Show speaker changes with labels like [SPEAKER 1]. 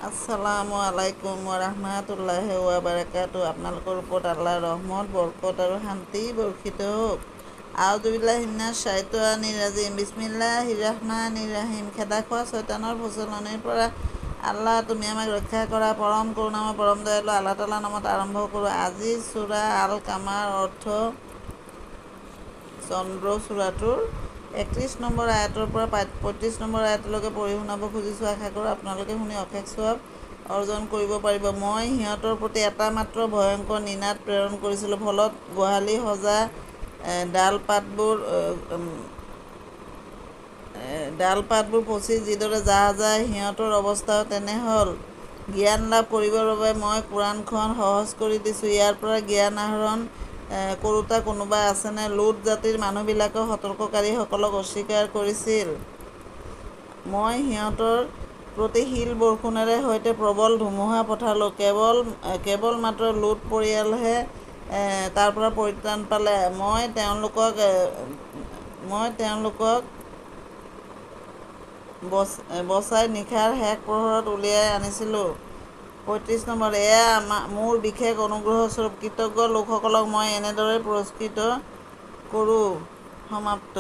[SPEAKER 1] আসসালামু আলাইকুম ওয়াৰাহমাতুল্লাহি ওয়াবাৰাকাতুহু। আপোনালোকৰ ওপৰত আল্লাহৰ ৰহমত, বৰকত আৰু শান্তি বৰ্ষিত হওক। আউযু বিল্লাহি মিনাশ শাইতানিৰ ৰাজিম। বিস্মিল্লাহিৰ ৰহমানিৰ ৰহিম। খেদা খোৱা শয়তানৰ প্ৰচলনিৰ পৰা আল্লাহ তুমি আমাক ৰক্ষা কৰা। পৰম কৰুণাময় পৰম দয়ালু আল্লাহ তাআলাৰ নামত আৰম্ভ কৰোঁ। আজি সূৰা আল কামাৰ অৰ্থ চন্দ্ৰ সূৰাটোৰ 31 নম্বৰ আয়াতৰ পৰা 35 নম্বৰ আয়াতলৈকে পঢ়ি শুনাব খুজিছোঁ। আশা কৰোঁ আপোনালোকে শুনি অশেষ সৱাব অৰ্জন কৰিব পাৰিব। মই সিহঁতৰ প্ৰতি এটা মাত্ৰ ভয়ংকৰ নিনাদ প্ৰেৰণ কৰিছিলোঁ, ফলত গোহালি সজা ডাল পচি যিদৰে যাহ যায়, সিহঁতৰ অৱস্থাও তেনে হ'ল। জ্ঞান লাভ কৰিবৰ বাবে মই কোৰাণখন সহজ কৰি দিছোঁ। ইয়াৰ পৰা জ্ঞান আহৰণ কৰোঁতা কোনোবা আছেনে? লুট জাতিৰ মানুহবিলাকেও সতৰ্ককাৰীসকলক অস্বীকাৰ কৰিছিল। মই সিহঁতৰ প্ৰতি শিল বৰষুণেৰে সৈতে প্ৰবল ধুমুহা পঠালোঁ। কেৱল মাত্ৰ লুট পৰিয়ালহে তাৰ পৰা পৰিত্ৰাণ পালে। মই তেওঁলোকক বচাই নিশাৰ শেষ প্ৰহৰত উলিয়াই আনিছিলোঁ। 35 নম্বৰ। এয়া মোৰ বিশেষ অনুগ্ৰহস্বৰূপ। কৃতজ্ঞ লোকসকলক মই এনেদৰেই পুৰস্কৃত কৰোঁ। সমাপ্ত।